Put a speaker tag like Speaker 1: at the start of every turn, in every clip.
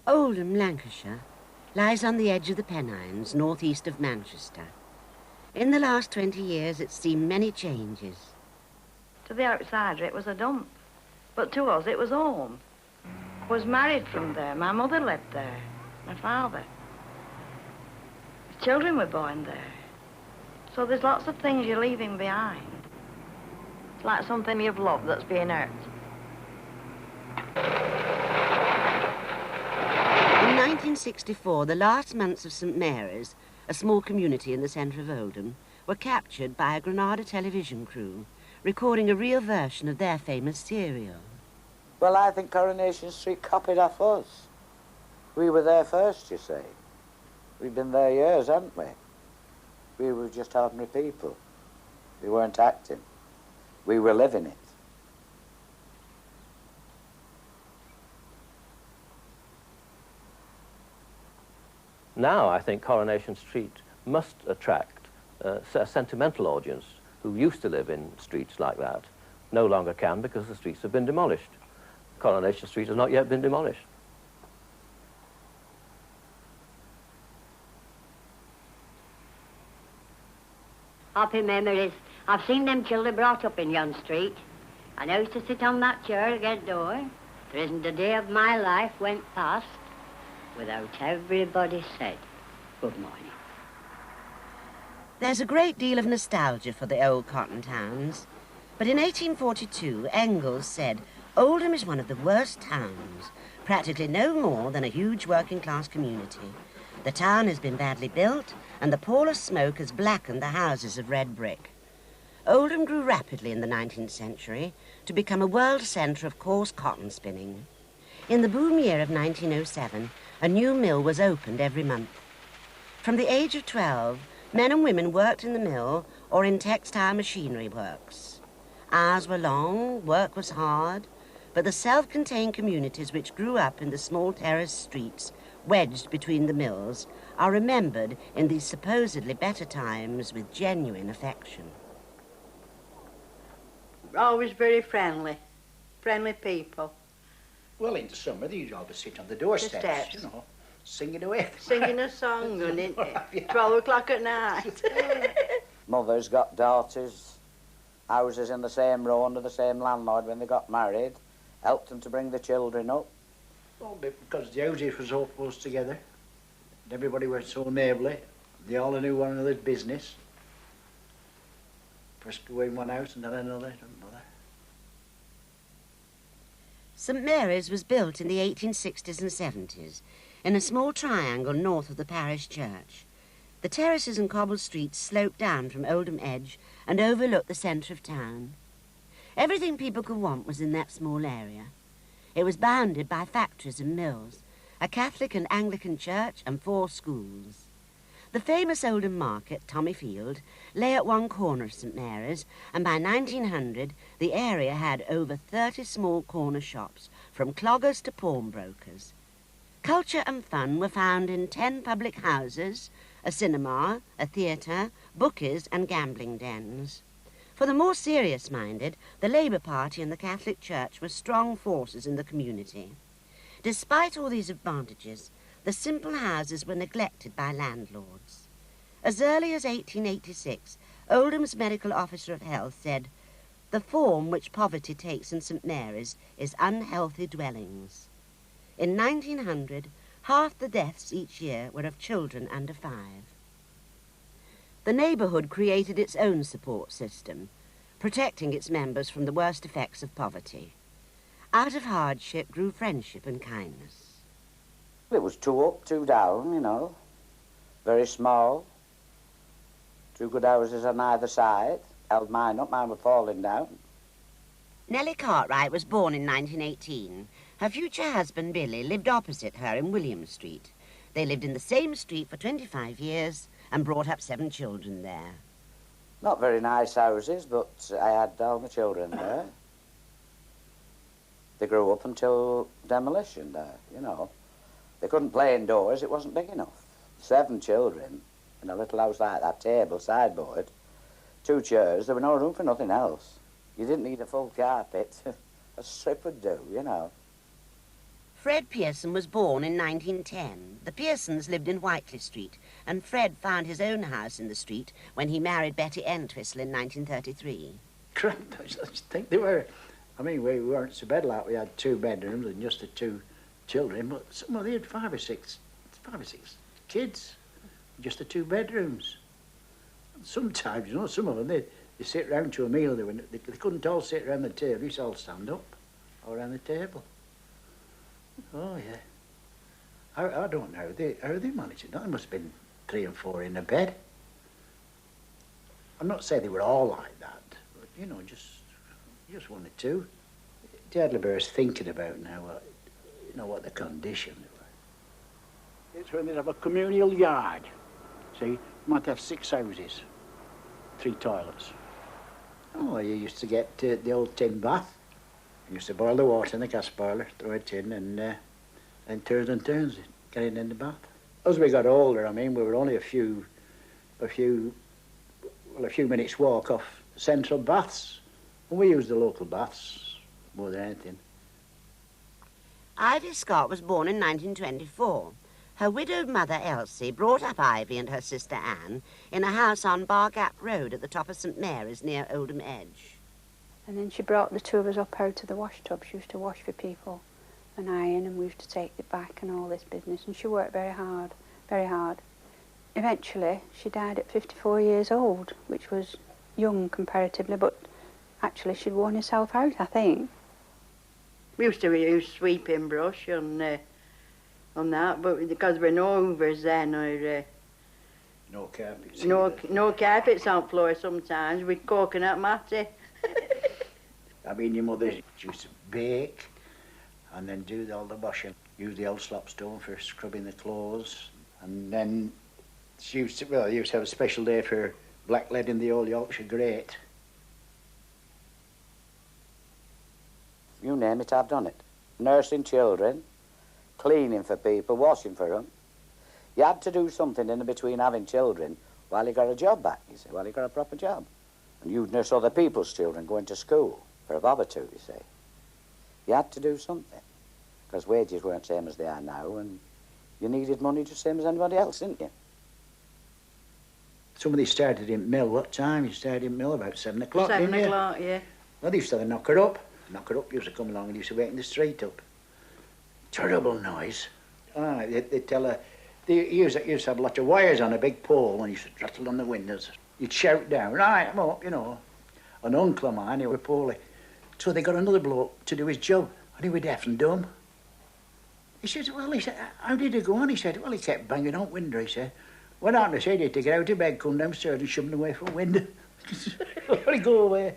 Speaker 1: Oldham, Lancashire, lies on the edge of the Pennines, northeast of Manchester. In the last 20 years, it's seen many changes.
Speaker 2: To the outsider, it was a dump. But to us, it was home. I was married from there. My mother lived there. My father. The children were born there. So there's lots of things you're leaving behind. It's like something you've loved that's being hurt.
Speaker 1: In 1964, the last months of St Mary's, a small community in the centre of Oldham, were captured by a Granada television crew, recording a real version of their famous serial.
Speaker 3: Well, I think Coronation Street copied off us. We were there first, you see. We've been there years, haven't we? We were just ordinary people. We weren't acting. We were living it.
Speaker 4: Now, I think Coronation Street must attract a sentimental audience who used to live in streets like that. No longer can because the streets have been demolished. Coronation Street has not yet been demolished.
Speaker 5: Happy memories. I've seen them children brought up in yon street. And I used to sit on that chair against the door. There isn't a day of my life went past without everybody said good morning.
Speaker 1: There's a great deal of nostalgia for the old cotton towns. But in 1842, Engels said, Oldham is one of the worst towns, practically no more than a huge working-class community. The town has been badly built, and the pall of smoke has blackened the houses of red brick. Oldham grew rapidly in the 19th century to become a world centre of coarse cotton spinning. In the boom year of 1907, a new mill was opened every month. From the age of 12, men and women worked in the mill or in textile machinery works. Hours were long, work was hard, but the self-contained communities which grew up in the small terraced streets wedged between the mills are remembered in these supposedly better times with genuine affection.
Speaker 6: Always very friendly people.
Speaker 7: Well, in the summer, they'd always sit on the doorsteps, you know, singing away.
Speaker 6: Singing a song, and 12 o'clock at night.
Speaker 3: Mothers got daughters, houses in the same row under the same landlord when they got married, helped them to bring the children up.
Speaker 7: Well, because the houses were so close together, and everybody was so neighbourly, they all knew one another's business. First go in one house and then another.
Speaker 1: St Mary's was built in the 1860s and 70s in a small triangle north of the parish church. The terraces and cobbled streets slope down from Oldham Edge and overlook the centre of town. Everything people could want was in that small area. It was bounded by factories and mills, a Catholic and Anglican church and 4 schools. The famous Oldham Market, Tommy Field, lay at one corner of St Mary's, and by 1900 the area had over 30 small corner shops, from cloggers to pawnbrokers. Culture and fun were found in 10 public houses, a cinema, a theatre, bookies and gambling dens. For the more serious-minded, the Labour Party and the Catholic Church were strong forces in the community. Despite all these advantages, the simple houses were neglected by landlords. As early as 1886, Oldham's medical officer of health said, "The form which poverty takes in St Mary's is unhealthy dwellings." In 1900, half the deaths each year were of children under 5. The neighbourhood created its own support system, protecting its members from the worst effects of poverty. Out of hardship grew friendship and kindness.
Speaker 3: It was 2 up, 2 down, you know, very small. 2 good houses on either side. Held mine up, mine were falling down.
Speaker 1: Nellie Cartwright was born in 1918. Her future husband, Billy, lived opposite her in William Street. They lived in the same street for 25 years and brought up 7 children there.
Speaker 3: Not very nice houses, but I had all my children there. They grew up until demolition there, you know. They couldn't play indoors, it wasn't big enough. 7 children in a little house like that, table, sideboard, 2 chairs, there was no room for nothing else. You didn't need a full carpet. A strip would do, you know.
Speaker 1: Fred Pearson was born in 1910. The Pearsons lived in Whiteley Street, and Fred found his own house in the street when he married Betty Entwistle in 1933.
Speaker 7: Correct. I just think they were. I mean, we weren't so bad like we had 2 bedrooms and just the 2 children, but some of them had 5 or 6 kids, just the 2 bedrooms. And sometimes, you know, some of them, they sit round to a meal, they couldn't all sit round the table, they used to all stand up all around the table. Oh, yeah. I don't know how they managed it. There must have been 3 and 4 in a bed. I'm not saying they were all like that, but, you know, just 1 or 2. The hardly bears thinking about now, you know, what the condition they were. It's when they have a communal yard. See, you might have 6 houses, 3 toilets. Oh, you used to get the old tin bath. You used to boil the water in the gas boiler, throw it in, and turns and turns it, get it in the bath. As we got older, I mean, we were only a few minutes walk off central baths. And we used the local baths more than anything.
Speaker 1: Ivy Scott was born in 1924. Her widowed mother, Elsie, brought up Ivy and her sister Anne in a house on Bar Gap Road at the top of St Mary's near Oldham Edge.
Speaker 8: And then she brought the 2 of us up out to the wash tub. She used to wash for people and iron, and we used to take it back and all this business. And she worked very hard, very hard. Eventually, she died at 54 years old, which was young comparatively, but actually she'd worn herself out, I think.
Speaker 6: We used to use sweeping brush on that, but because we're no hoovers then, or
Speaker 7: No carpets.
Speaker 6: no carpets on floor sometimes, with coconut matty.
Speaker 7: I mean, your mother used to bake and then do all the washing. Use the old slopstone for scrubbing the clothes. And then she used to have a special day for blacklead in the old Yorkshire grate.
Speaker 3: You name it, I've done it. Nursing children, cleaning for people, washing for them. You had to do something in between having children while you got a job back, you see, while you got a proper job. And you'd nurse other people's children going to school for a bob or 2, you see. You had to do something, because wages weren't the same as they are now, and you needed money just the same as anybody else, didn't you?
Speaker 7: Somebody started in mill. What time? You started in mill about 7 o'clock,
Speaker 6: 7
Speaker 7: didn't you?
Speaker 6: o'clock, yeah.
Speaker 7: Well, they used to knock her up. Knock her up used to come along and used to wake in the street up. Terrible noise. Ah, they'd tell her, they used to have a lot of wires on a big pole and used to rattle on the windows. You'd shout down, right, I'm up, you know. An uncle of mine, he was poorly. So they got another bloke to do his job, and he was deaf and dumb. He said, how did it go on? He said, well, he kept banging on window, he said. What happened? I said, he had to get out of bed, come downstairs and shove him away from the window. Let it go away.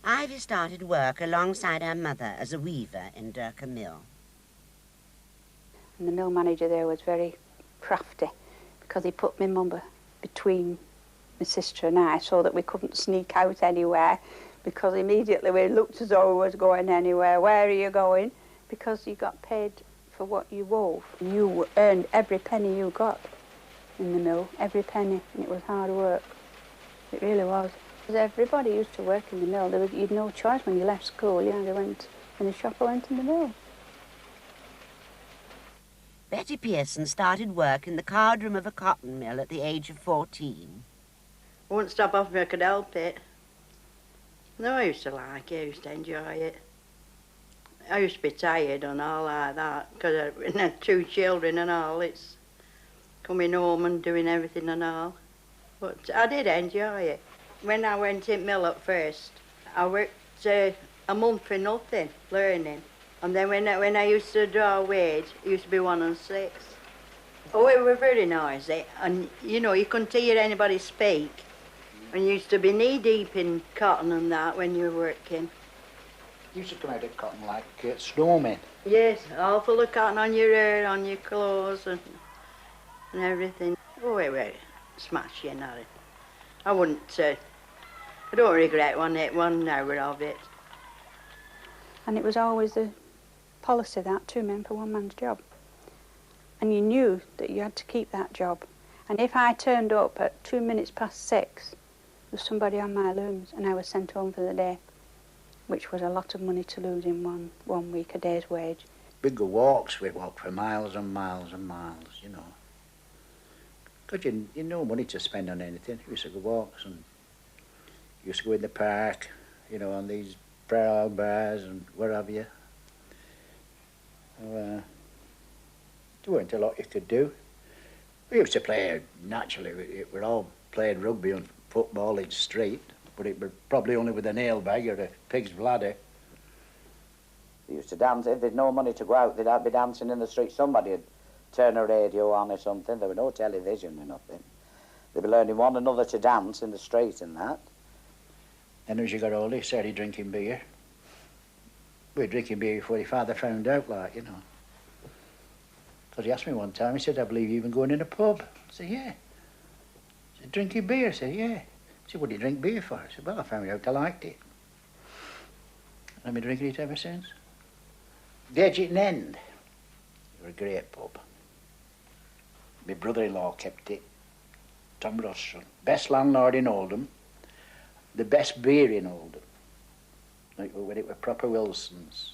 Speaker 1: Ivy started work alongside her mother as a weaver in Durker Mill.
Speaker 8: And the mill manager there was very crafty, because he put my mum between my sister and I so that we couldn't sneak out anywhere, because immediately we looked as though we was going anywhere. Where are you going? Because you got paid for what you wove. You earned every penny you got in the mill, every penny, and it was hard work. It really was. Because everybody used to work in the mill. You had no choice when you left school. You either went in the shop or went in the mill.
Speaker 1: Betty Pearson started work in the card room of a cotton mill at the age of 14.
Speaker 6: I wouldn't stop off if I could help it. No, I used to like it. I used to enjoy it. I used to be tired and all like that, because I had 2 children and all. It's coming home and doing everything and all. But I did enjoy it. When I went in mill at first, I worked a month for nothing, learning. And then when I used to draw wage, it used to be 1 and 6. Oh, it were very noisy, and you know, you couldn't hear anybody speak. And you used to be knee-deep in cotton and that when you were working.
Speaker 7: You used to come out of cotton like snowmen.
Speaker 6: Yes, all full of cotton on your hair, on your clothes and everything. Oh, it were smashing at it. I don't regret one hour of it.
Speaker 8: And it was always the policy that 2 men for 1 man's job. And you knew that you had to keep that job. And if I turned up at 2 minutes past 6, there was somebody on my looms and I was sent home for the day. which was a lot of money to lose in one week, a day's wage.
Speaker 7: Big walks, we'd walk for miles and miles and miles, you know. Because you no money to spend on anything. We used to go walks and used to go in the park, you know, on these prowl bars and where have you. There weren't a lot you could do. We used to play, naturally, we all played rugby and football in the street, but it was probably only with a nail bag or a pig's bladder.
Speaker 3: They used to dance. If they'd no money to go out, they'd be dancing in the street. Somebody would turn a radio on or something. There were no television or nothing. They'd be learning one another to dance in the street and that.
Speaker 7: And as you got older, you started drinking beer. We were drinking beer before your father found out, like, you know. Because he asked me one time, he said, I believe you've been going in a pub. I said, yeah. He said, drinking beer? I said, yeah. He said, what do you drink beer for? I said, well, I found out I liked it. And I've been drinking it ever since. The Edgerton End was a great pub. My brother-in-law kept it, Tom Russell. Best landlord in Oldham, the best beer in Oldham. Like when it were proper Wilson's.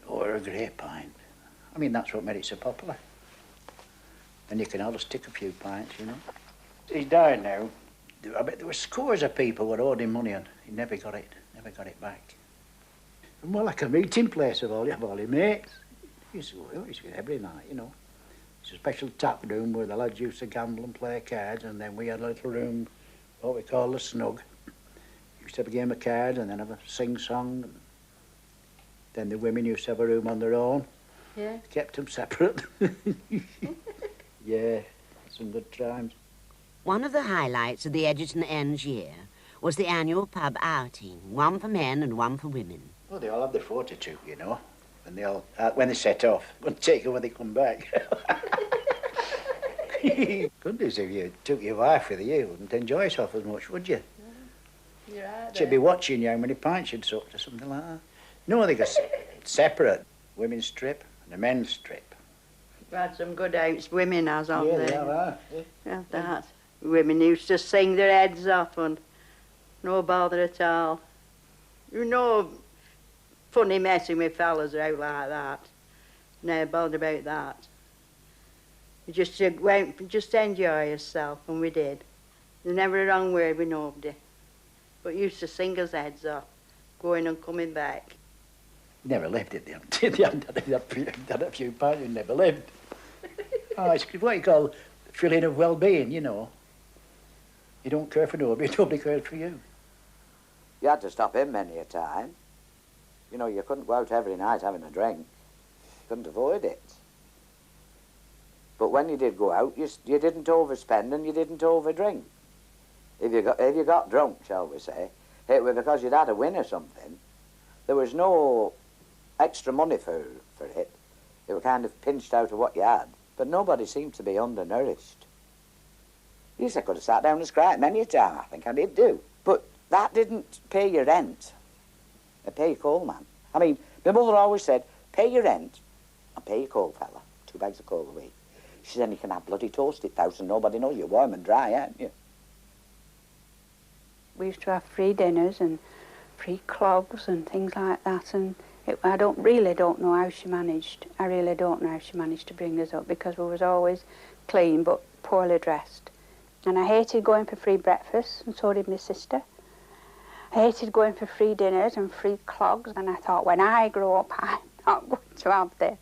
Speaker 7: Or a great pint. I mean, that's what made it so popular. And you can always stick a few pints, you know. He's died now. I bet there were scores of people who owed him money and he never got it back. And more like a meeting place of all your mates. He used to go every night, you know. It's a special tap room where the lads used to gamble and play cards, and then we had a little room, what we call the snug. Used to have a game of cards and then have a sing-song. Then the women used to have a room on their own.
Speaker 8: Yeah.
Speaker 7: Kept them separate. Yeah, some good times.
Speaker 1: One of the highlights of the Edgerton Ends year was the annual pub outing, one for men and one for women.
Speaker 7: Well, they all have their fortitude, you know. When they set off, wouldn't take them when they come back. Goodness, if you took your wife with you, you wouldn't enjoy yourself as much, would you?
Speaker 6: You're right.
Speaker 7: She'd be watching you how many pints you'd sucked or something like that. No, they got separate. Women's strip and the men's strip.
Speaker 6: We had some good outs, women has on
Speaker 7: Yeah,
Speaker 6: there.
Speaker 7: they have that.
Speaker 6: Yeah, that. Women used to sing their heads off and no bother at all. You know, funny messing with fellas out like that. No bother about that. You just went, just enjoy yourself, and we did. There's never a wrong word with nobody. But used to sing us heads off, going and coming back.
Speaker 7: You never lived it, they haven't had a few pints, you never lived. Oh, it's what you call feeling of well-being, you know. You don't care for nobody, nobody cares for you.
Speaker 3: You had to stop in many a time. You know, you couldn't go out every night having a drink. You couldn't avoid it. But when you did go out, you didn't overspend and you didn't overdrink. If you got drunk, shall we say, it was because you'd had a win or something. There was no extra money for it. It was kind of pinched out of what you had. But nobody seemed to be undernourished. Yes, I could have sat down and cried many a time. I think I did do. But that didn't pay your rent. It pay your coal, man. I mean, my mother always said, pay your rent and pay your coal, fella. 2 bags of coal a week. She said, then you can have bloody toast at the house and nobody knows you're warm and dry, aren't you?
Speaker 8: We used to have free dinners and free clogs and things like that, and I really don't know how she managed. I really don't know how she managed to bring us up, because we was always clean but poorly dressed. And I hated going for free breakfast, and so did my sister. I hated going for free dinners and free clogs, and I thought, when I grow up, I'm not going to have this.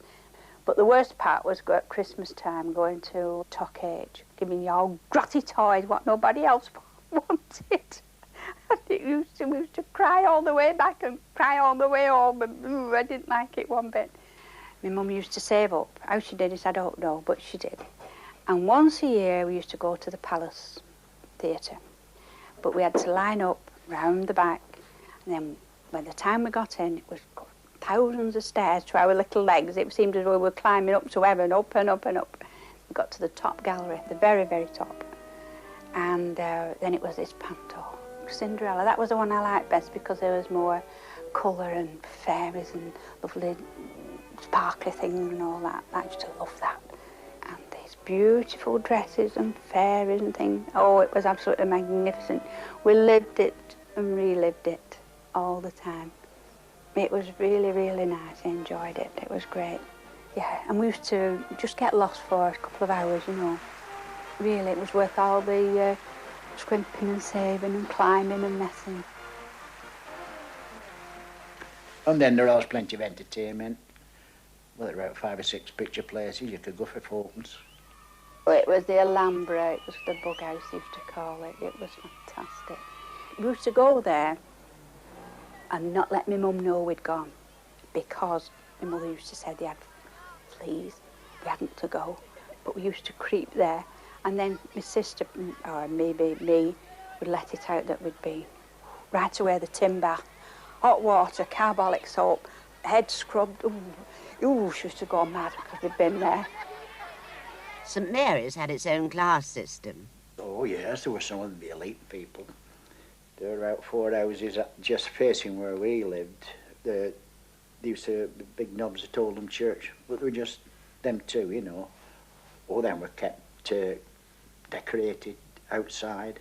Speaker 8: But the worst part was at Christmas time, going to Tockage, giving you all grotty toys what nobody else wanted. And we used to cry all the way back and cry all the way home, and I didn't like it one bit. My mum used to save up. How she did it, I don't know, but she did. And once a year, we used to go to the Palace Theatre. But we had to line up round the back, and then by the time we got in, it was thousands of stairs to our little legs. It seemed as though we were climbing up to heaven, up and up and up. We got to the top gallery, the very, very top. And then it was this panto, Cinderella. That was the one I liked best because there was more colour and fairies and lovely sparkly things and all that. I used to love that. And these beautiful dresses and fairies and things. Oh, it was absolutely magnificent. We lived it and relived it. all the time. It was really, really nice. I enjoyed it. It was great. Yeah, and we used to just get lost for a couple of hours, you know. Really, it was worth all the scrimping and saving and climbing and messing.
Speaker 7: And then there was plenty of entertainment. Well, there were about 5 or 6 picture places you could go for fortunes.
Speaker 8: Well, it was the Alhambra, it was the bug house, used to call it. It was fantastic. We used to go there and not let my mum know we'd gone, because my mother used to say they had fleas, we hadn't to go. But we used to creep there, and then my sister, or maybe me, would let it out that we'd be right away the tin bath, hot water, carbolic soap, head scrubbed. Ooh, she used to go mad because we'd been there.
Speaker 1: St Mary's had its own class system.
Speaker 7: Oh yes, there were some of the elite people. There were about 4 houses just facing where we lived. There used to be big knobs at Oldham Church, but they were just them two, you know. All them were kept decorated outside.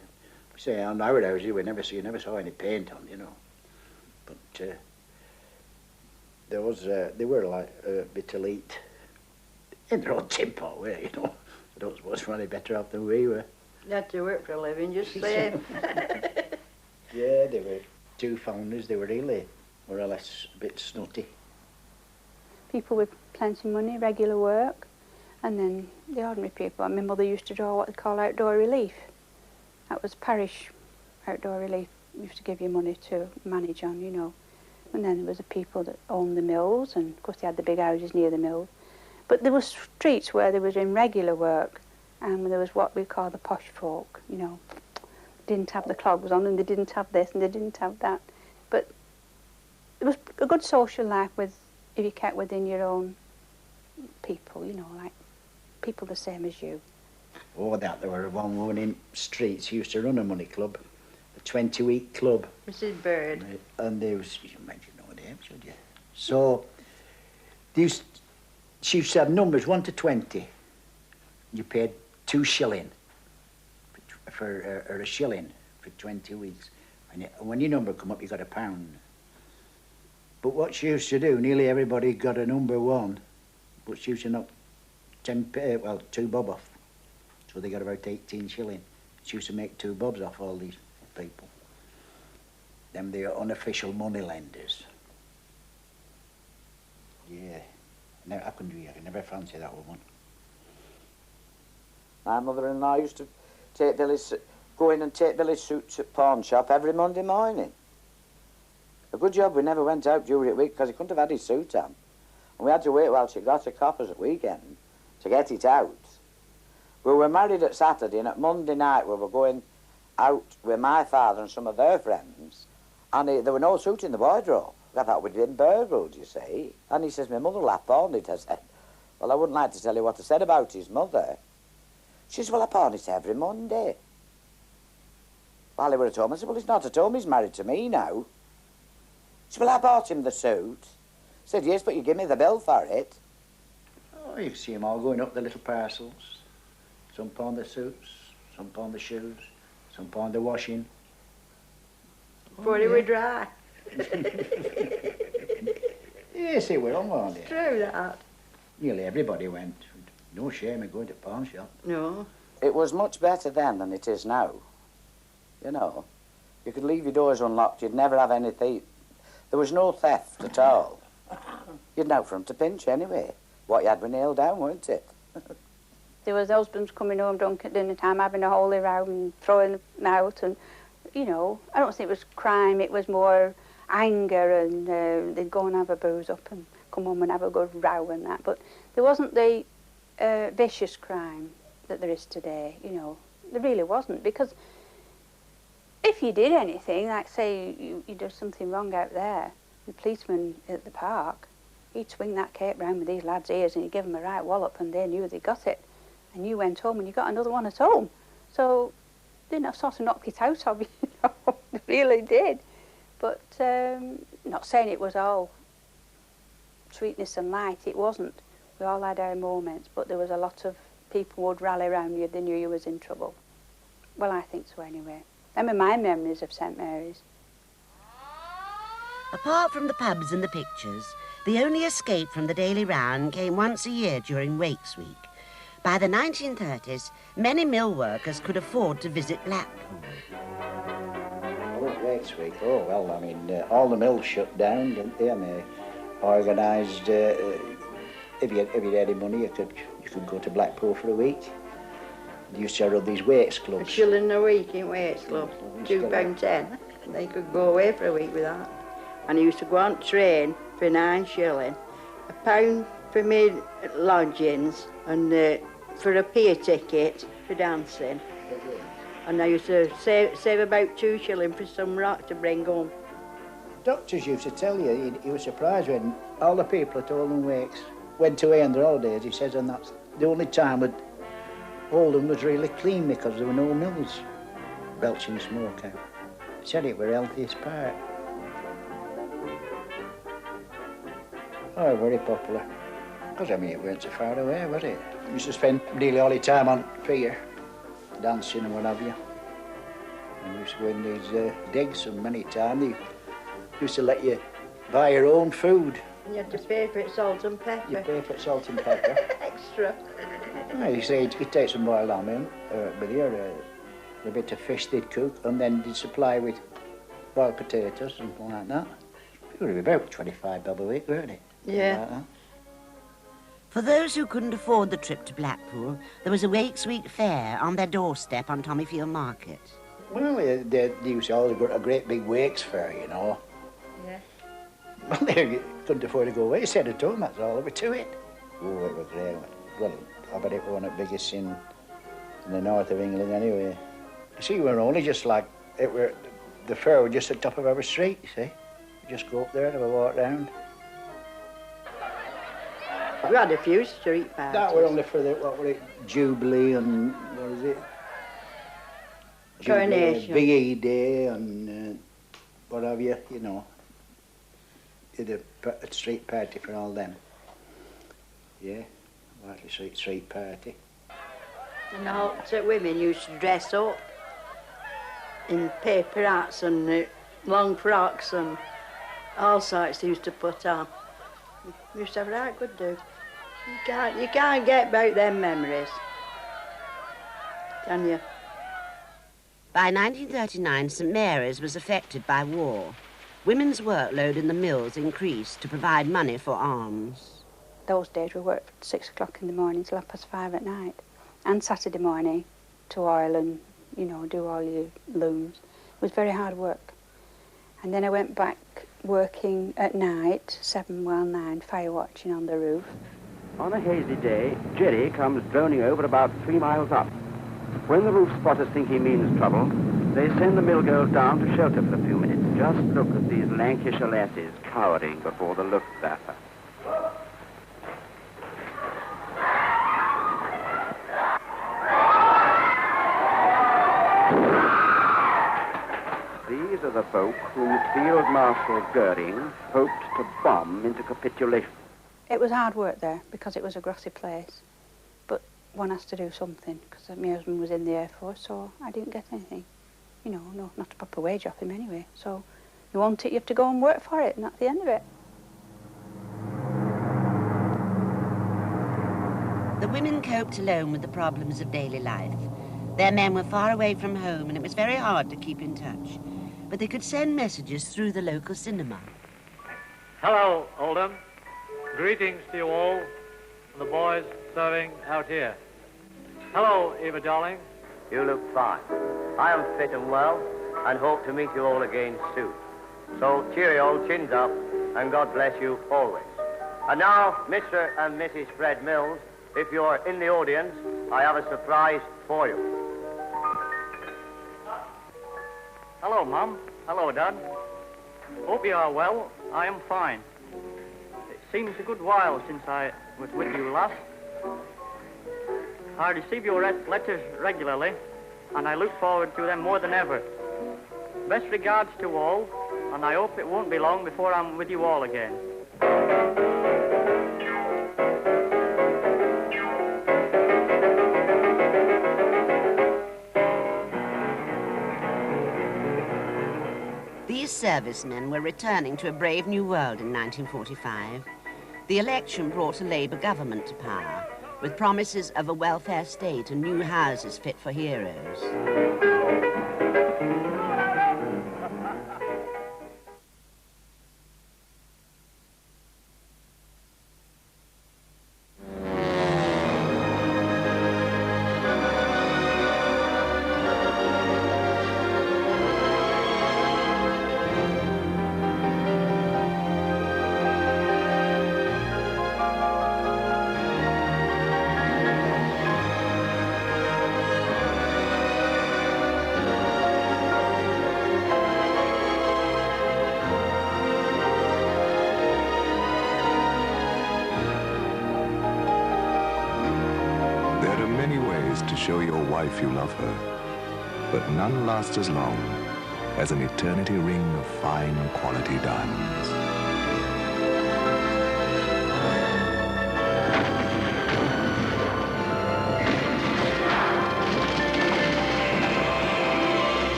Speaker 7: Say on our houses, you never saw any paint on, you know. But they were like a bit elite in their own tempo way, you know. I don't suppose they were any better off than we were.
Speaker 6: They had to work for a living, just saying.
Speaker 7: Yeah, they were two founders. They were really more or less a bit snotty.
Speaker 8: People with plenty of money, regular work, and then the ordinary people. My mother used to draw what they call outdoor relief. That was parish outdoor relief. Used to give you money to manage on, you know. And then there was the people that owned the mills, and of course they had the big houses near the mills. But there were streets where they was in regular work, and there was what we call the posh folk, you know. Didn't have the clogs on, and they didn't have this, and they didn't have that. But it was a good social life with, if you kept within your own people, you know, like people the same as you.
Speaker 7: Oh, there were one woman in streets who used to run a money club, a 20-week club.
Speaker 6: Mrs. Beard.
Speaker 7: And there was, you might know her name, should you? So, she used to have numbers 1 to 20. You paid 2 shilling for a shilling for 20 weeks. And when your number come up, you got £1. But what she used to do, nearly everybody got a number 1, but she used to knock 2 bob off. So they got about 18 shilling. She used to make 2 bobs off all these people. Them they are unofficial money lenders. Yeah. No, I couldn't do it. I could never fancy that woman.
Speaker 3: My mother-in-law used to go in and take Billy's suits at pawn shop every Monday morning. A good job we never went out during the week because he couldn't have had his suit on. And we had to wait while she got her coppers at weekend to get it out. We were married at Saturday, and at Monday night we were going out with my father and some of their friends, and there were no suit in the wardrobe. I thought we'd been burgled, you see. And he says, my mother will have pawned it. I said, well, I wouldn't like to tell you what I said about his mother. She says, well, I pawn it every Monday. While he were at home, I said, well, he's not at home, he's married to me now. She said, well, I bought him the suit. I said, yes, but you give me the bill for it.
Speaker 7: Oh, you see them all going up the little parcels. Some pawn the suits, some pawn the shoes, some pawn the washing.
Speaker 6: Before they were dry.
Speaker 7: Yes, they were on, weren't they?
Speaker 6: True that.
Speaker 7: Nearly everybody went. No shame in going to pawn shop.
Speaker 6: No.
Speaker 3: It was much better then than it is now. You know, you could leave your doors unlocked, you'd never have any thief. There was no theft at all. You'd know from to pinch anyway. What you had were nailed down, weren't it?
Speaker 8: There was husbands coming home drunk at dinner time, having a holy row and throwing them out, and, you know, I don't think it was crime, it was more anger, and they'd go and have a booze up and come home and have a good row and that. But there wasn't the vicious crime that there is today, you know. There really wasn't, because if you did anything, like say you did something wrong out there, the policeman at the park, he'd swing that cape round with these lads' ears and he'd give them a right wallop, and they knew they got it. And you went home and you got another one at home. So they sort of knocked it out of you, you know. They really did. But not saying it was all sweetness and light, it wasn't. We all had our moments, but there was a lot of people would rally around you, they knew you was in trouble. Well, I think so anyway. Them are my memories of St Mary's.
Speaker 1: Apart from the pubs and the pictures, the only escape from the daily round came once a year during Wakes Week. By the 1930s, many mill workers could afford to visit Blackpool.
Speaker 7: Oh, Wakes Week, oh, well, I mean, all the mills shut down, didn't they? And they organised, if you had any money, you could go to Blackpool for a week. They used to run these Wakes clubs.
Speaker 6: A shilling a week in Wakes Club, £2.10. They could go away for a week with that. And I used to go on train for 9 shilling, £1 for me lodgings, and for a pier ticket for dancing. And I used to save about 2 shilling for some rock to bring home.
Speaker 7: Doctors used to tell you, he was surprised when all the people at Oldham Wakes went away on their holidays. He says, and that's the only time that Oldham was really clean because there were no mills belching smoke out. He said it was the healthiest part. Oh, very popular. Because, I mean, it weren't so far away, was it? You used to spend nearly all your time on pier, dancing and what have you. And you used to go in these digs, and many times they used to let you buy your own food.
Speaker 6: And you had to pay for it, salt and pepper.
Speaker 7: You pay for it, salt and pepper.
Speaker 6: Extra.
Speaker 7: You say you take some boiled lamb in, with you, a bit of fish they'd cook, and then they'd supply with boiled potatoes, something like that. It would be about 25 bob a week, weren't it?
Speaker 6: Yeah.
Speaker 7: Like that.
Speaker 1: For those who couldn't afford the trip to Blackpool, there was a Wakes Week fair on their doorstep on Tommyfield Market.
Speaker 7: Well, they used to hold a great big Wakes fair, you know.
Speaker 6: Yeah.
Speaker 7: Well, they couldn't afford to go away. He said at home, that's all there was to it. Oh, it was great. Well, I bet it was one of the biggest in the north of England anyway. You see, we were only just like, the fair was just at the top of our street, you see. You just go up there and have a walk round.
Speaker 6: We had a few street parties.
Speaker 7: That were only for the, what were it, Jubilee and, what is it?
Speaker 6: Coronation.
Speaker 7: Big E Day and what have you, you know. Did a street party for all them. Yeah, like a street party.
Speaker 6: And all the women used to dress up in paper hats and long frocks and all sorts they used to put on. We used to have a right good do. You can't get about them memories, can you?
Speaker 1: By 1939, St Mary's was affected by war. Women's workload in the mills increased to provide money for alms.
Speaker 8: Those days we worked from 6 o'clock in the morning till 5:30 at night. And Saturday morning to oil and, you know, do all your looms. It was very hard work. And then I went back working at night, 7 while 9, fire watching on the roof.
Speaker 9: On a hazy day, Jerry comes droning over about 3 miles up. When the roof spotters think he means trouble, they send the mill girls down to shelter for a few minutes. Just look at these Lancashire lasses cowering before the Luftwaffe. These are the folk whom Field Marshal Goering hoped to bomb into capitulation.
Speaker 8: It was hard work there because it was a grassy place. But one has to do something because my husband was in the Air Force, so I didn't get anything. You know, no, not a proper wage off him anyway. So you want it, you have to go and work for it, and that's the end of it.
Speaker 1: The women coped alone with the problems of daily life. Their men were far away from home, and it was very hard to keep in touch. But they could send messages through the local cinema.
Speaker 10: Hello, Oldham. Greetings to you all, and the boys serving out here. Hello, Eva darling.
Speaker 11: You look fine. I am fit and well, and hope to meet you all again soon. So cheerio, chins up, and God bless you always. And now, Mr. and Mrs. Fred Mills, if you're in the audience, I have a surprise for you.
Speaker 10: Hello, Mum. Hello, Dad. Hope you are well. I am fine. It seems a good while since I was with you last. I receive your letters regularly, and I look forward to them more than ever. Best regards to all, and I hope it won't be long before I'm with you all again.
Speaker 1: These servicemen were returning to a brave new world in 1945. The election brought a Labour government to power, with promises of a welfare state and new houses fit for heroes.
Speaker 12: To show your wife you love her, but none lasts as long as an eternity ring of fine quality diamonds.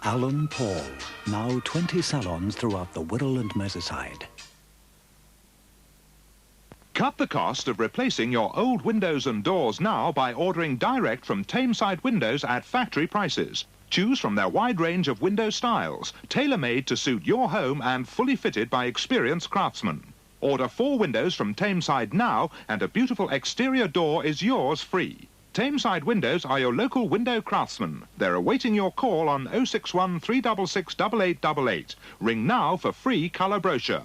Speaker 13: Alan Paul, now 20 salons throughout the Wirral and Merseyside.
Speaker 14: Cut the cost of replacing your old windows and doors now by ordering direct from Tameside Windows at factory prices. Choose from their wide range of window styles, tailor-made to suit your home and fully fitted by experienced craftsmen. Order 4 windows from Tameside now and a beautiful exterior door is yours free. Tameside Windows are your local window craftsmen. They're awaiting your call on 061 366 8888. Ring now for free colour brochure.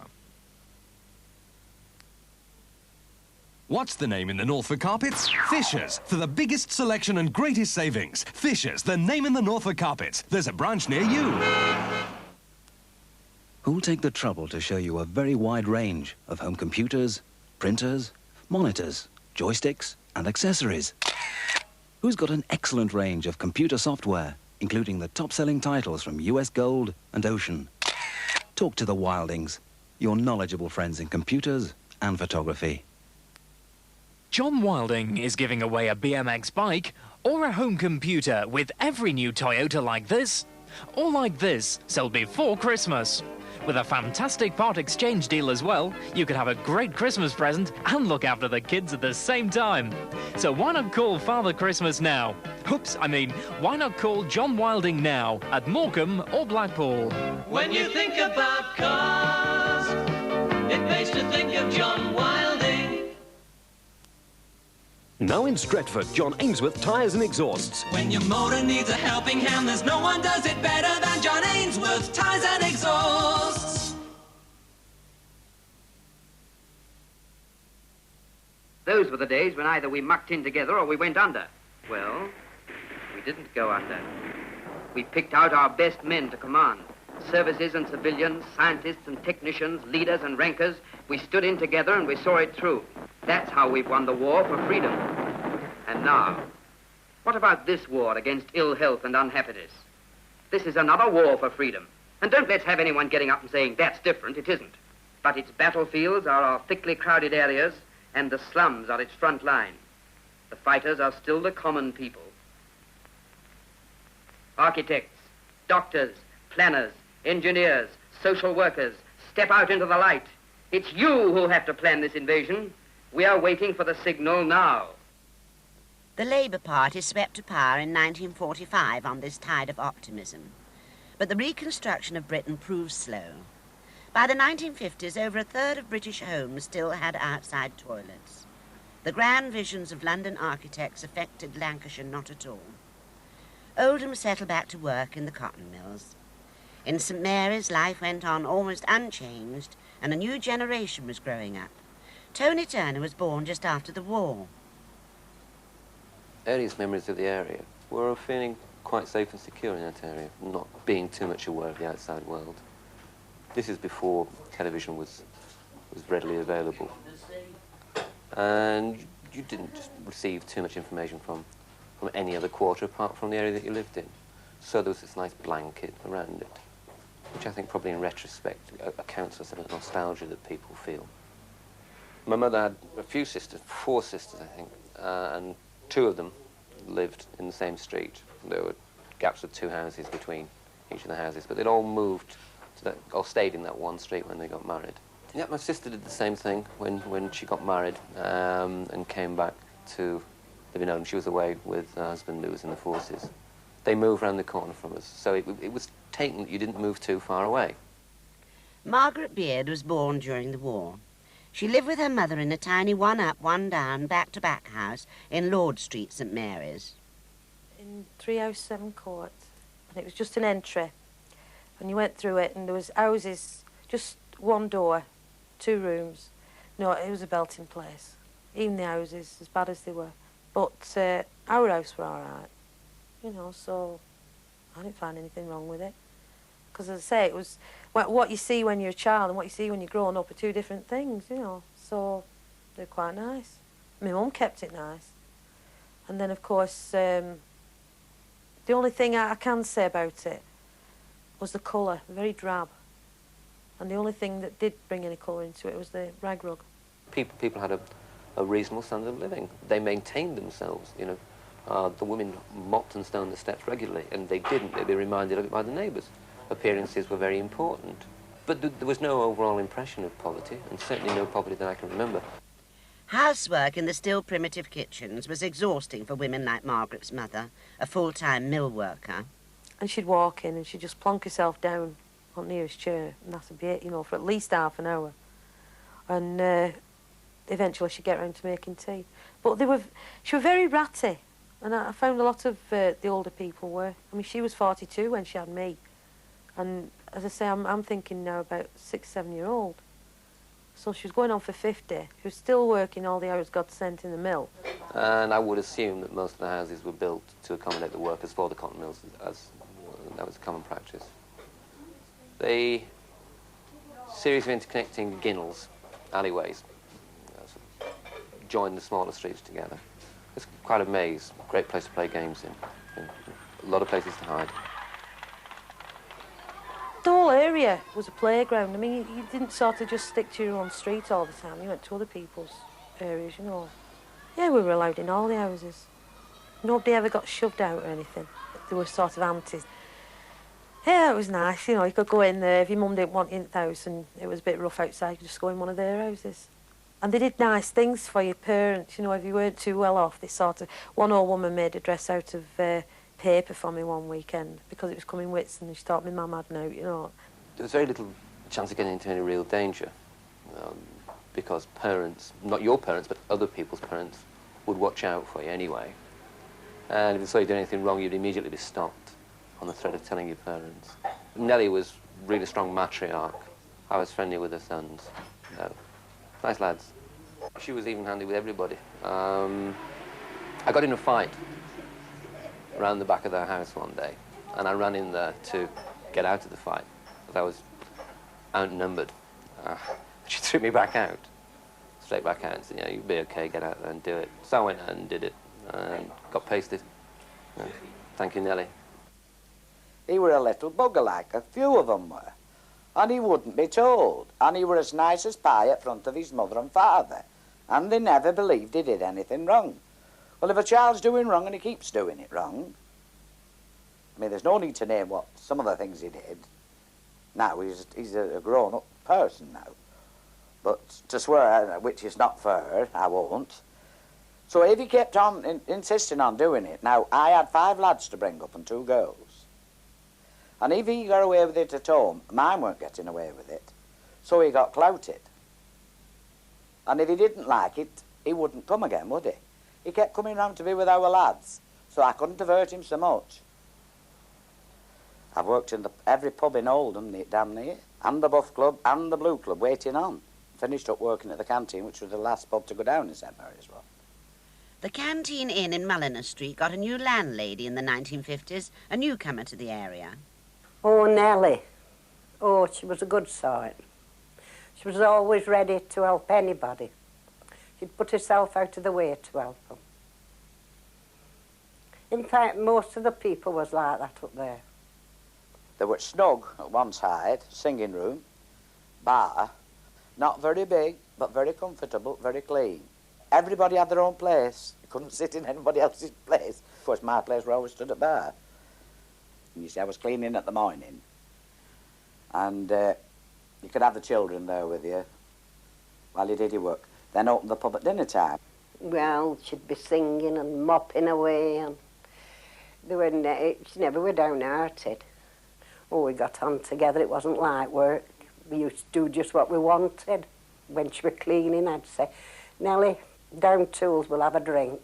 Speaker 15: What's the name in the north for carpets? Fisher's, for the biggest selection and greatest savings. Fisher's, the name in the north for carpets. There's a branch near you.
Speaker 16: Who'll take the trouble to show you a very wide range of home computers, printers, monitors, joysticks and accessories? Who's got an excellent range of computer software, including the top-selling titles from US Gold and Ocean? Talk to the Wildings, your knowledgeable friends in computers and photography.
Speaker 17: John Wilding is giving away a BMX bike or a home computer with every new Toyota like this, or like this, sold before Christmas. With a fantastic part exchange deal as well, you could have a great Christmas present and look after the kids at the same time. So why not call Father Christmas now? Oops, I mean, why not call John Wilding now at Morecambe or Blackpool?
Speaker 18: When you think about cars, it pays to think of John Wilding.
Speaker 19: Now in Stretford, John Ainsworth Tyres and Exhausts.
Speaker 18: When your motor needs a helping hand, there's no one does it better than John Ainsworth Tyres and Exhausts.
Speaker 20: Those were the days when either we mucked in together or we went under. Well, we didn't go under. We picked out our best men to command. Services and civilians, scientists and technicians, leaders and rankers. We stood in together and we saw it through. That's how we've won the war for freedom. And now, what about this war against ill health and unhappiness? This is another war for freedom. And don't let's have anyone getting up and saying that's different. It isn't. But its battlefields are our thickly crowded areas and the slums are its front line. The fighters are still the common people. Architects, doctors, planners, engineers, social workers, step out into the light. It's you who have to plan this invasion. We are waiting for the signal now.
Speaker 1: The Labour Party swept to power in 1945 on this tide of optimism. But the reconstruction of Britain proved slow. By the 1950s, over a third of British homes still had outside toilets. The grand visions of London architects affected Lancashire not at all. Oldham settled back to work in the cotton mills. In St Mary's, life went on almost unchanged, and a new generation was growing up. Tony Turner was born just after the war.
Speaker 21: Earliest memories of the area were of feeling quite safe and secure in that area, not being too much aware of the outside world. This is before television was readily available. And you didn't just receive too much information from any other quarter apart from the area that you lived in. So there was this nice blanket around it, which I think probably in retrospect accounts for some of the nostalgia that people feel. My mother had a few sisters, 4 sisters, I think, and 2 of them lived in the same street. There were gaps of 2 houses between each of the houses, but they'd all moved to that, or stayed in that one street when they got married. Yeah, my sister did the same thing when she got married and came back to live in Oldham. She was away with her husband who was in the forces. They moved round the corner from us, so it was taken that you didn't move too far away.
Speaker 1: Margaret Beard was born during the war. She lived with her mother in a tiny one-up, one-down, back-to-back house in Lord Street, St Mary's.
Speaker 2: In 307 Court, and it was just an entry, and you went through it, and there was houses, just one door, 2 rooms. No, it was a belting place. Even the houses, as bad as they were. But our house were all right, you know, so I didn't find anything wrong with it. Because, as I say, it was what you see when you're a child and what you see when you're growing up are 2 different things, you know. So they're quite nice. My mum kept it nice. And then, of course, the only thing I can say about it was the colour, very drab. And the only thing that did bring any colour into it was the rag rug.
Speaker 21: People had a reasonable standard of living. They maintained themselves, you know. The women mopped and stoned the steps regularly, and they didn't. They'd be reminded of it by the neighbours. Appearances were very important. But there was no overall impression of poverty, and certainly no poverty that I can remember.
Speaker 1: Housework in the still primitive kitchens was exhausting for women like Margaret's mother, a full-time mill worker.
Speaker 2: And she'd walk in and she'd just plonk herself down on the nearest chair, and that'd be it, you know, for at least half an hour. And eventually she'd get round to making tea. But she was very ratty, and I found a lot of the older people were. I mean, she was 42 when she had me. And as I say, I'm thinking now about 6, 7 year old. So she was going on for 50. She was still working all the hours God sent in the mill.
Speaker 21: And I would assume that most of the houses were built to accommodate the workers for the cotton mills, as that was a common practice. The series of interconnecting ginnels, alleyways, joined the smaller streets together. It's quite a maze, great place to play games in, a lot of places to hide.
Speaker 2: The whole area was a playground. I mean, you didn't sort of just stick to your own street all the time. You went to other people's areas, you know. Yeah, we were allowed in all the houses. Nobody ever got shoved out or anything. They were sort of antis. Yeah, it was nice, you know. You could go in there if your mum didn't want you in the house and it was a bit rough outside, you could just go in one of their houses. And they did nice things for your parents, you know, if you weren't too well off. They sort of... One old woman made a dress out of paper for me one weekend because it was coming wits and she thought my mum had out, you know.
Speaker 21: There was very little chance of getting into any real danger because parents, not your parents, but other people's parents, would watch out for you anyway. And if they saw you doing anything wrong, you'd immediately be stopped on the threat of telling your parents. Nellie was really strong matriarch. I was friendly with her sons. Nice lads. She was even-handed with everybody. I got in a fight around the back of their house one day, and I ran in there to get out of the fight, but I was outnumbered. She threw me back out, straight back out, and said, "Yeah, you'll be okay, get out there and do it." So I went out and did it, and got pasted. Thank you, Nellie.
Speaker 3: He were a little bugger like, a few of them were. And he wouldn't be told. And he were as nice as pie at front of his mother and father. And they never believed he did anything wrong. Well, if a child's doing wrong and he keeps doing it wrong, I mean, there's no need to name what some of the things he did. Now, he's a grown-up person now. But to swear, which is not fair, I won't. So if he kept on insisting on doing it, now, I had 5 lads to bring up and 2 girls. And if he got away with it at home, mine weren't getting away with it. So he got clouted. And if he didn't like it, he wouldn't come again, would he? He kept coming round to be with our lads, so I couldn't have hurt him so much. I've worked in every pub in Oldham, damn near, and the Buff Club and the Blue Club, waiting on. Finished up working at the canteen, which was the last pub to go down in St Mary's one.
Speaker 1: The Canteen Inn in Mulliner Street got a new landlady in the 1950s, a newcomer to the area.
Speaker 22: Oh, Nellie. Oh, she was a good sort. She was always ready to help anybody. She'd put herself out of the way to help them. In fact, most of the people was like that up there.
Speaker 3: They were snug at one side, singing room, bar, not very big, but very comfortable, very clean. Everybody had their own place. You couldn't sit in anybody else's place. Of course, my place where I always stood at bar. And you see, I was cleaning at the morning. And you could have the children there with you while you did your work. Then open the pub at dinner time.
Speaker 22: Well, she'd be singing and mopping away, and she never were downhearted. Oh, we got on together. It wasn't like work. We used to do just what we wanted. When she was cleaning, I'd say, Nellie, down tools, we'll have a drink.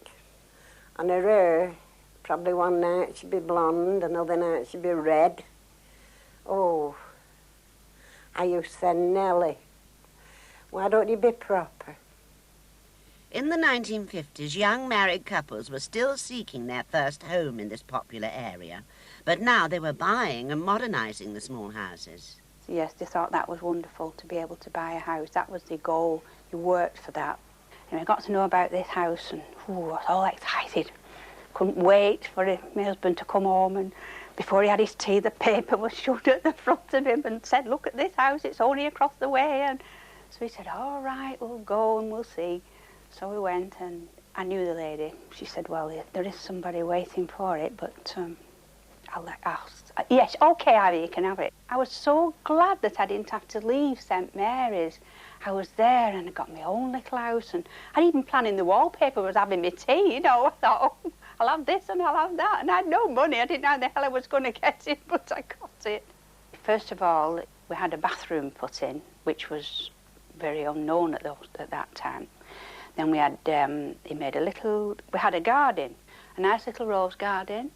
Speaker 22: And her hair, probably one night she'd be blonde, another night she'd be red. Oh, I used to say, Nellie, why don't you be proper?
Speaker 1: In the 1950s, young married couples were still seeking their first home in this popular area, but now they were buying and modernising the small houses.
Speaker 8: Yes, they thought that was wonderful to be able to buy a house. That was the goal. You worked for that. And I got to know about this house and I was all excited. Couldn't wait for my husband to come home, and before he had his tea, the paper was shoved at the front of him and said, look at this house, it's only across the way. And so he said, all right, we'll go and we'll see. So we went, and I knew the lady. She said, well, there is somebody waiting for it, but yes, OK, Ivy, you can have it. I was so glad that I didn't have to leave St Mary's. I was there and I got my own little house, and I'd even planning the wallpaper, was having my tea, you know. I thought, oh, I'll have this and I'll have that. And I had no money. I didn't know how the hell I was going to get it, but I got it. First of all, we had a bathroom put in, which was very unknown at that time. Then we had, we had a garden, a nice little rose garden.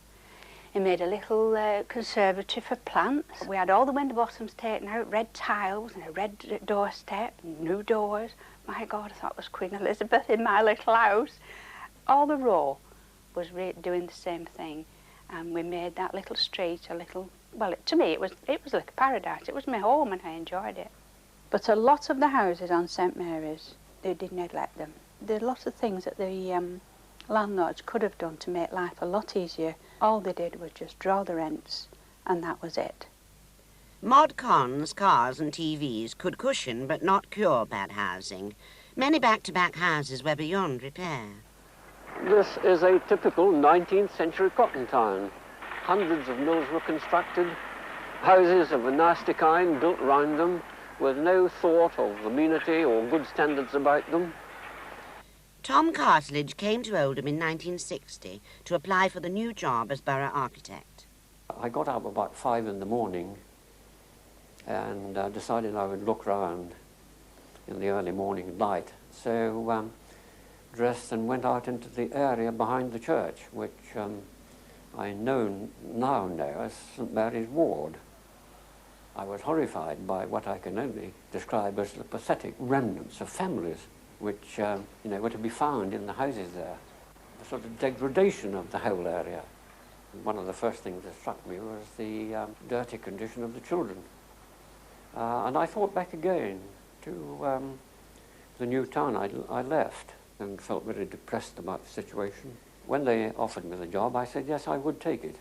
Speaker 8: He made a little conservatory for plants. We had all the window bottoms taken out, red tiles and a red doorstep, and new doors. My God, I thought it was Queen Elizabeth in my little house. All the row was doing the same thing. And we made that little street a little, well, to me it was like a paradise. It was my home and I enjoyed it. But a lot of the houses on St Mary's, they did neglect them. There are lots of things that the landlords could have done to make life a lot easier. All they did was just draw the rents, and that was it.
Speaker 1: Mod cons, cars and TVs could cushion but not cure bad housing. Many back-to-back houses were beyond repair.
Speaker 19: This is a typical 19th century cotton town. Hundreds of mills were constructed, houses of a nasty kind built round them, with no thought of amenity or good standards about them.
Speaker 1: Tom Cartledge came to Oldham in 1960 to apply for the new job as borough architect.
Speaker 19: I got up about 5 in the morning and decided I would look round in the early morning light. So dressed and went out into the area behind the church, which I now know as St Mary's Ward. I was horrified by what I can only describe as the pathetic remnants of families which were to be found in the houses there. The sort of degradation of the whole area. One of the first things that struck me was the dirty condition of the children. And I thought back again to the new town I left and felt very depressed about the situation. When they offered me the job, I said yes, I would take it.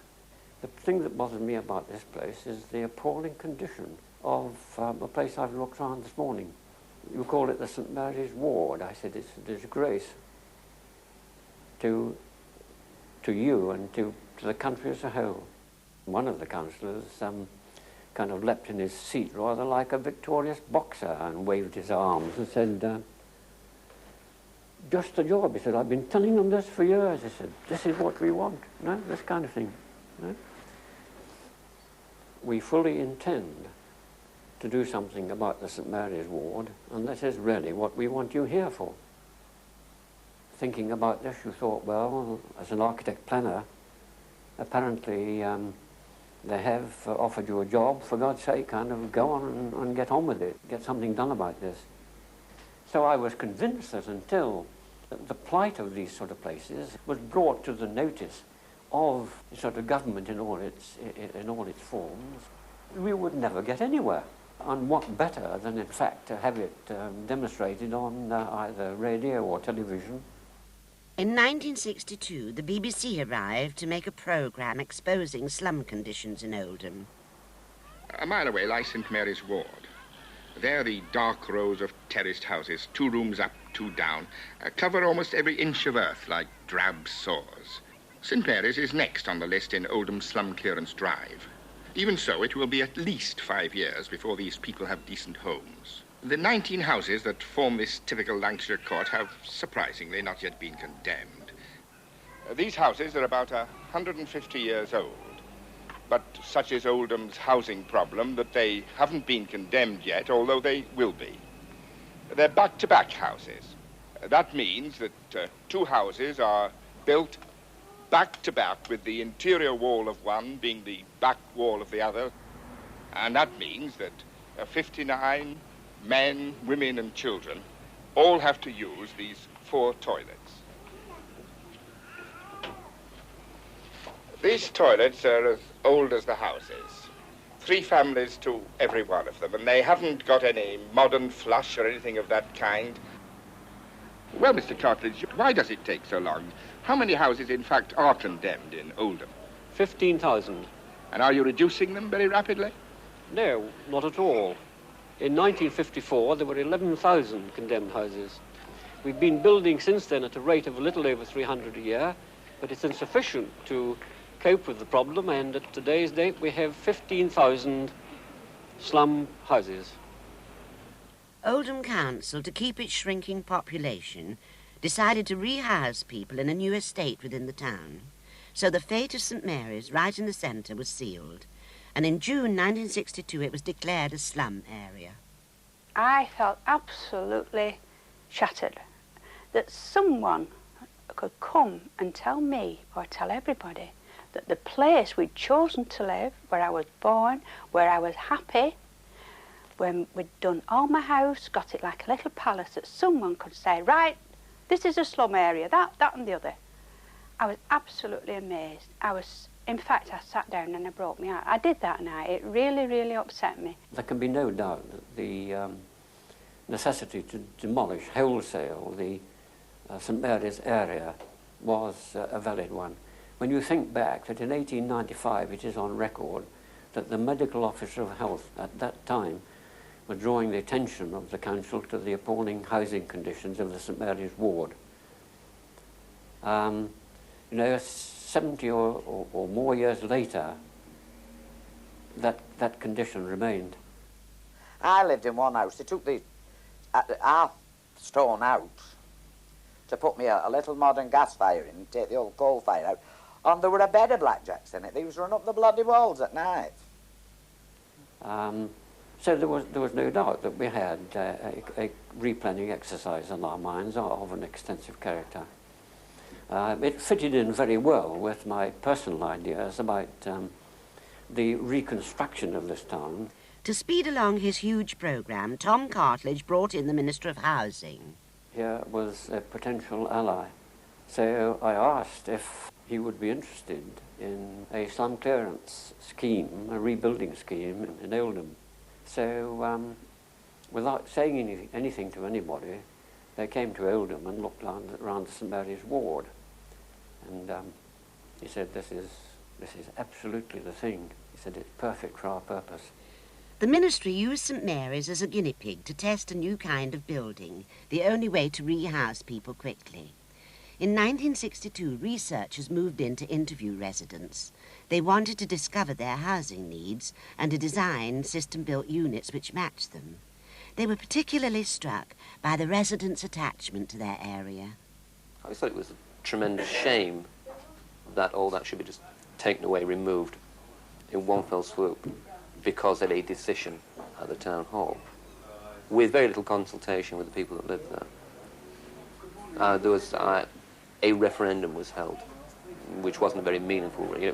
Speaker 19: The thing that bothered me about this place is the appalling condition of a place I've looked around this morning. You call it the St Mary's Ward. I said it's a disgrace to you and to the country as a whole. One of the councillors kind of leapt in his seat rather like a victorious boxer and waved his arms and said, just the job. He said, I've been telling them this for years. He said, this is what we want, no? This kind of thing. No? We fully intend to do something about the St Mary's Ward, and this is really what we want you here for. Thinking about this, you thought, well, as an architect planner, apparently they have offered you a job. For God's sake, kind of go on and get on with it, get something done about this. So I was convinced that until the plight of these sort of places was brought to the notice of the sort of government in all its forms, we would never get anywhere. And what better than, in fact, to have it demonstrated on either radio or television.
Speaker 1: In 1962, the BBC arrived to make a programme exposing slum conditions in Oldham.
Speaker 4: A mile away lies St Mary's Ward. There the dark rows of terraced houses, 2 rooms up, 2 down, cover almost every inch of earth like drab sores. St Mary's is next on the list in Oldham Slum Clearance Drive. Even so, it will be at least 5 years before these people have decent homes. The 19 houses that form this typical Lancashire court have, surprisingly, not yet been condemned. These houses are about 150 years old, but such is Oldham's housing problem that they haven't been condemned yet, although they will be. They're back-to-back houses. That means that 2 houses are built back-to-back with the interior wall of one being the back wall of the other, and that means that 59 men, women and children all have to use these 4 toilets. These toilets are as old as the houses. 3 families to every one of them, and they haven't got any modern flush or anything of that kind. Well, Mr. Cartwright, why does it take so long? How many houses, in fact, are condemned in Oldham?
Speaker 19: 15,000.
Speaker 4: And are you reducing them very rapidly?
Speaker 19: No, not at all. In 1954, there were 11,000 condemned houses. We've been building since then at a rate of a little over 300 a year, but it's insufficient to cope with the problem, and at today's date, we have 15,000 slum houses.
Speaker 1: Oldham Council, to keep its shrinking population, decided to rehouse people in a new estate within the town. So the fate of St Mary's, right in the centre, was sealed. And in June 1962, it was declared a slum area.
Speaker 8: I felt absolutely shattered that someone could come and tell me, or tell everybody, that the place we'd chosen to live, where I was born, where I was happy, when we'd done all my house, got it like a little palace, that someone could say, right, this is a slum area, that and the other. I was absolutely amazed. In fact, I sat down and I broke my heart. I did that night. It really, really upset me.
Speaker 19: There can be no doubt that the necessity to demolish wholesale the St Mary's area was a valid one. When you think back that in 1895 it is on record that the medical officer of health at that time were drawing the attention of the council to the appalling housing conditions of the St Mary's ward. You know, 70 or more years later, that condition remained.
Speaker 3: I lived in one house. They took the half stone out to put me a little modern gas fire in, take the old coal fire out, and there were a bed of blackjacks in it. They used to run up the bloody walls at night.
Speaker 19: So there was no doubt that we had a replanning exercise on our minds of an extensive character. It fitted in very well with my personal ideas about the reconstruction of this town.
Speaker 1: To speed along his huge programme, Tom Cartledge brought in the Minister of Housing.
Speaker 19: Here was a potential ally. So I asked if he would be interested in a slum clearance scheme, a rebuilding scheme in Oldham. So without saying anything to anybody, they came to Oldham and looked around the St Mary's ward. And he said, this is absolutely the thing. He said, it's perfect for our purpose.
Speaker 1: The ministry used St Mary's as a guinea pig to test a new kind of building, the only way to rehouse people quickly. In 1962, researchers moved in to interview residents. They wanted to discover their housing needs and to design system-built units which matched them. They were particularly struck by the residents' attachment to their area.
Speaker 21: I always thought it was a tremendous shame that all that should be just taken away, removed in one fell swoop because of a decision at the town hall with very little consultation with the people that lived there. There was a referendum was held, which wasn't a very meaningful. It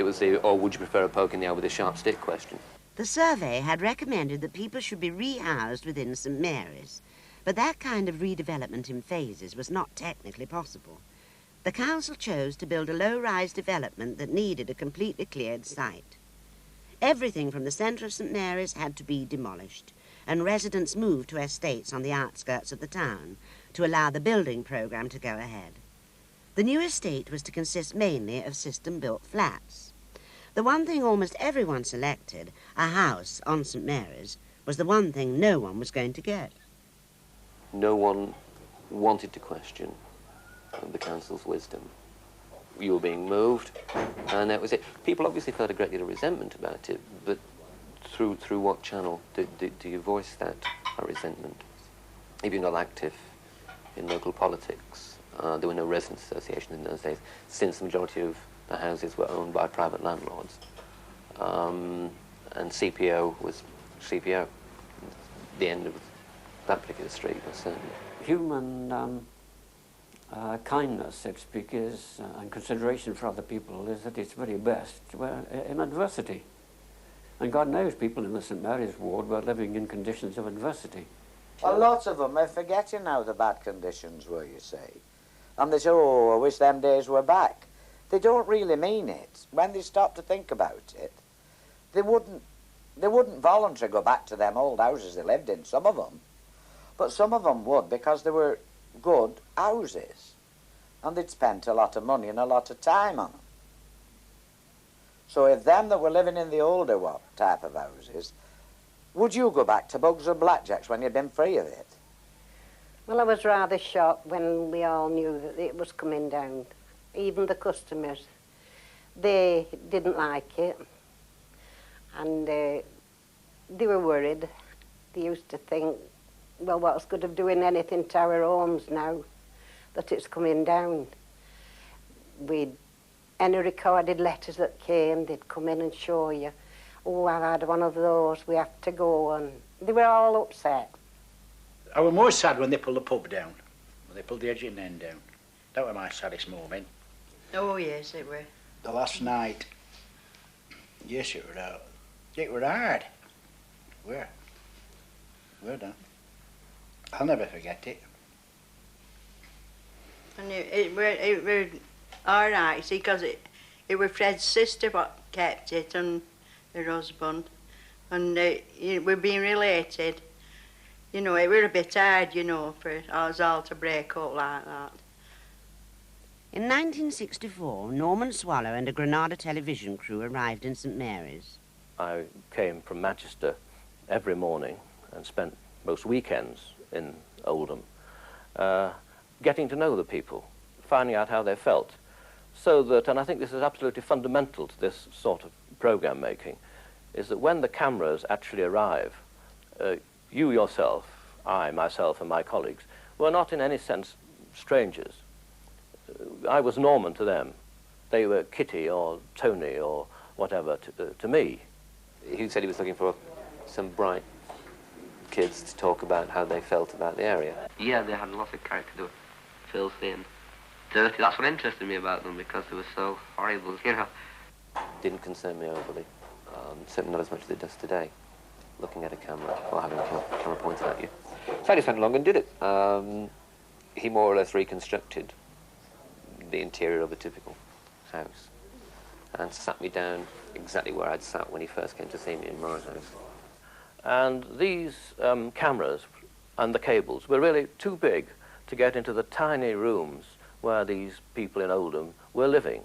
Speaker 21: was the, or would you prefer a poke in the eye with a sharp stick question.
Speaker 1: The survey had recommended that people should be rehoused within St Mary's, but that kind of redevelopment in phases was not technically possible. The council chose to build a low-rise development that needed a completely cleared site. Everything from the centre of St Mary's had to be demolished, and residents moved to estates on the outskirts of the town to allow the building programme to go ahead. The new estate was to consist mainly of system-built flats. The one thing almost everyone selected, a house on St Mary's, was the one thing no one was going to get.
Speaker 21: No one wanted to question the council's wisdom. You were being moved, and that was it. People obviously felt a great deal of resentment about it, but through what channel do you voice that resentment? If you're not active in local politics, there were no residents' associations in those days, since the majority of the houses were owned by private landlords. And CPO was CPO. The end of that particular street was certainly.
Speaker 19: Human kindness, so to speak, is, and consideration for other people is at its very best in adversity. And God knows people in the St Mary's ward were living in conditions of adversity.
Speaker 3: A lot of them are forgetting how the bad conditions were, you see. And they say, oh, I wish them days were back. They don't really mean it. When they stop to think about it, they wouldn't voluntarily go back to them old houses they lived in, some of them. But some of them would, because they were good houses. And they'd spent a lot of money and a lot of time on them. So if them that were living in the older type of houses, would you go back to bugs and blackjacks when you'd been free of it?
Speaker 22: Well, I was rather shocked when we all knew that it was coming down. Even the customers, they didn't like it. And they were worried. They used to think, well, what's good of doing anything to our homes now that it's coming down? Any recorded letters that came, they'd come in and show you, oh, I've had one of those, we have to go, and they were all upset.
Speaker 5: I was more sad when they pulled the pub down, when they pulled the edging end down. That was my saddest moment.
Speaker 6: Oh, yes, it were.
Speaker 5: The last night, yes, it were hard. We're done. I'll never forget it.
Speaker 6: And it were all right, see, because it was Fred's sister what kept it, and her husband, and we're being related. You know, it were a bit hard, you know, for us all to break up like that.
Speaker 1: In 1964, Norman Swallow and a Granada television crew arrived in St Mary's.
Speaker 21: I came from Manchester every morning and spent most weekends in Oldham, getting to know the people, finding out how they felt. So that, and I think this is absolutely fundamental to this sort of program making, is that when the cameras actually arrive, you yourself, I, myself and my colleagues, were not in any sense strangers. I was Norman to them. They were Kitty or Tony or whatever to me. He said he was looking for some bright kids to talk about how they felt about the area.
Speaker 20: Yeah, they had lots of character. They were filthy and dirty. That's what interested me about them, because they were so horrible, you know.
Speaker 21: Didn't concern me overly. Certainly not as much as it does today, looking at a camera or having a camera pointed at you. So I just went along and did it. He more or less reconstructed the interior of a typical house and sat me down exactly where I'd sat when he first came to see me in my house. And these cameras and the cables were really too big to get into the tiny rooms where these people in Oldham were living.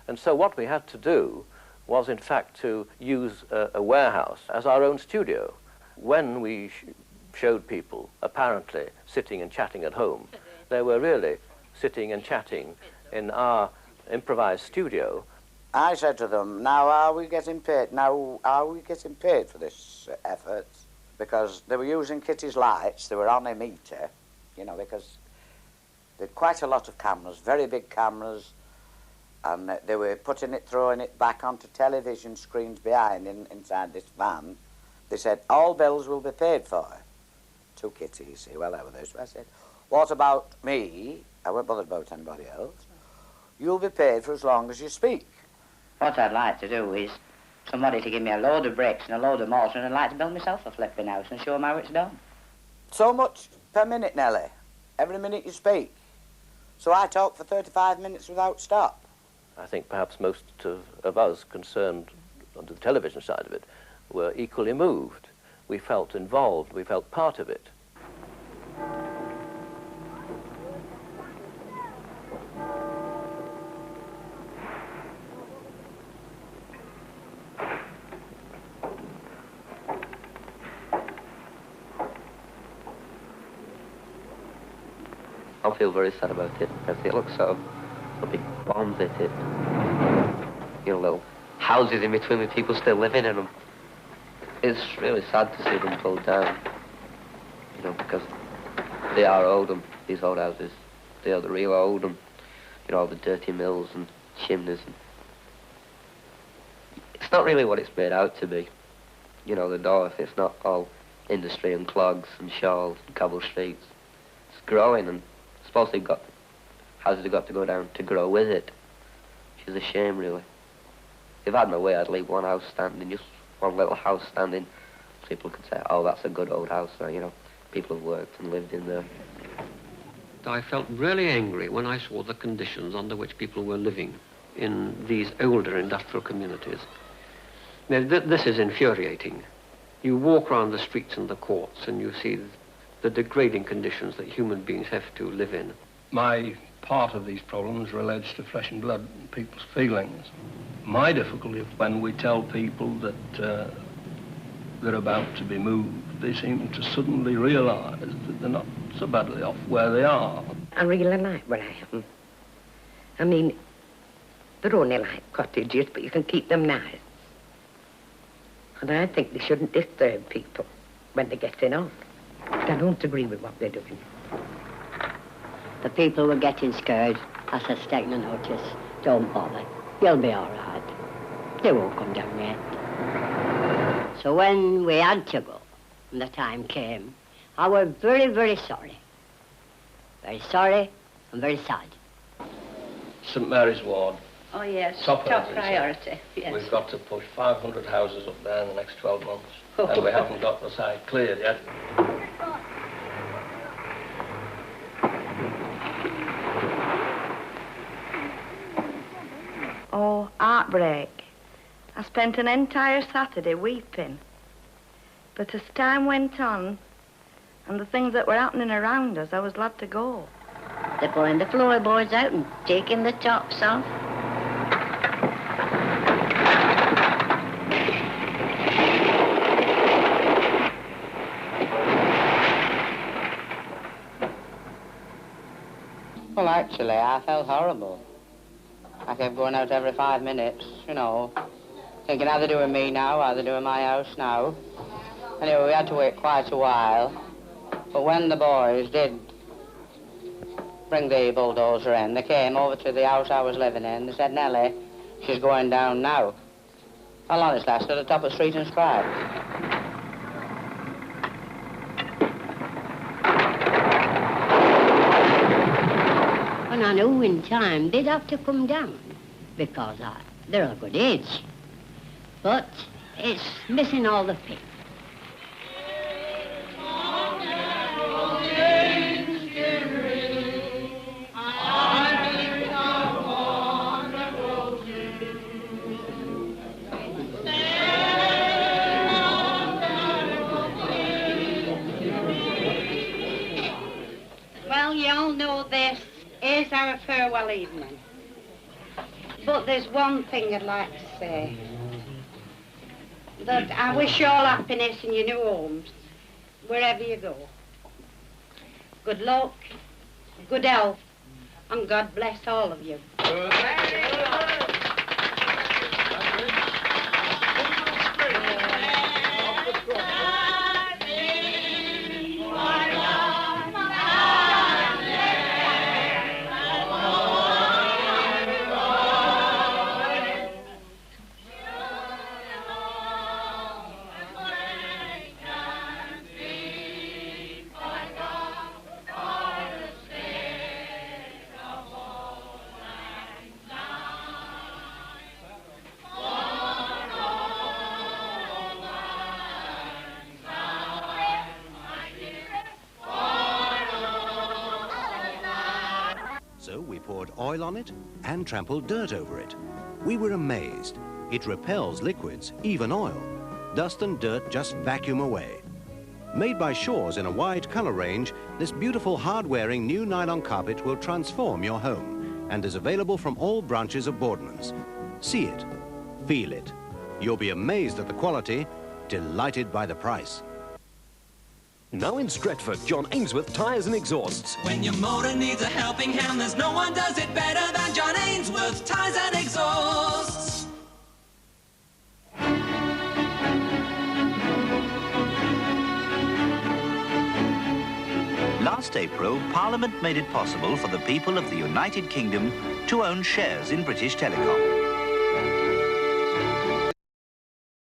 Speaker 21: And so what we had to do was, in fact, to use a warehouse as our own studio. When we showed people, apparently, sitting and chatting at home, they were really sitting and chatting in our improvised studio.
Speaker 3: I said to them, now are we getting paid? Now are we getting paid for this effort? Because they were using Kitty's lights, they were on a meter, you know, because they had quite a lot of cameras, very big cameras, and they were throwing it back onto television screens behind inside this van. They said, all bills will be paid for. To Kitty, you see, well, over there. So I said, what about me? I weren't bothered about anybody else. You'll be paid for as long as you speak.
Speaker 7: What I'd like to do is somebody to give me a load of bricks and a load of mortar, and I'd like to build myself a flipping house and show them how it's done.
Speaker 3: So much per minute, Nellie. Every minute you speak. So I talk for 35 minutes without stop.
Speaker 21: I think perhaps most of us concerned
Speaker 9: onto the television side of it, were equally moved. We felt involved, we felt part of it.
Speaker 21: I feel very sad about it, because it looks so big bombs at it. You know, little houses in between with people still living in them. It's really sad to see them pulled down, you know, because they are Oldham, these old houses. They are the real Oldham. You know, all the dirty mills and chimneys. And it's not really what it's made out to be. You know, the north, it's not all industry and clogs and shawls and cobble streets. It's growing, and I suppose houses have got to go down to grow with it, which is a shame, really. If I had my way, I'd leave one house standing, just one little house standing. People could say, oh, that's a good old house, you know. People have worked and lived in there.
Speaker 11: I felt really angry when I saw the conditions under which people were living in these older industrial communities. Now, this is infuriating. You walk around the streets and the courts and you see the degrading conditions that human beings have to live in.
Speaker 23: My part of these problems relates to flesh and blood and people's feelings. My difficulty is when we tell people that they're about to be moved, they seem to suddenly realise that they're not so badly off where they are.
Speaker 24: I really like where I am. I mean, they're only like cottages, but you can keep them nice. And I think they shouldn't disturb people when they're getting on. But I don't agree with what they're doing.
Speaker 22: The people were getting scared. I said, take no notice. Don't bother. You'll be all right. They won't come down yet. So when we had to go, and the time came, I was very, very sorry. Very sorry and very sad.
Speaker 23: St Mary's Ward.
Speaker 22: Oh, yes.
Speaker 23: Top
Speaker 22: priority, yes.
Speaker 23: We've got to push 500 houses up there in the next 12 months. And we haven't got the site cleared yet.
Speaker 25: Oh, heartbreak. I spent an entire Saturday weeping. But as time went on, and the things that were happening around us, I was glad to go.
Speaker 22: They're pulling the floorboards out and taking the tops off.
Speaker 7: Well, actually, I felt horrible. I kept going out every 5 minutes, you know, thinking how they're doing me now, how they're doing my house now. Anyway, we had to wait quite a while. But when the boys did bring the bulldozer in, they came over to the house I was living in. They said, Nellie, she's going down now. Well, honestly, I stood at the top of the street and cried.
Speaker 22: And I knew in time they'd have to come down because they're a good age. But it's missing all the pink.
Speaker 6: Well, you all know this is our farewell evening. But there's one thing I'd like to say. That I wish you all happiness in your new homes, wherever you go. Good luck, good health, and God bless all of you.
Speaker 26: So we poured oil on it and trampled dirt over it. We were amazed.
Speaker 10: It repels liquids, even oil. Dust and dirt just vacuum away. Made by Shaw's in a wide colour range, this beautiful hard-wearing new nylon carpet will transform your home and is available from all branches of Boardman's. See it, feel it. You'll be amazed at the quality, delighted by the price.
Speaker 12: Now in Stretford, John Ainsworth Tyres and Exhausts.
Speaker 18: When your motor needs a helping hand, there's no one does it better than John Ainsworth Tyres and Exhausts.
Speaker 13: Last April, Parliament made it possible for the people of the United Kingdom to own shares in British Telecom.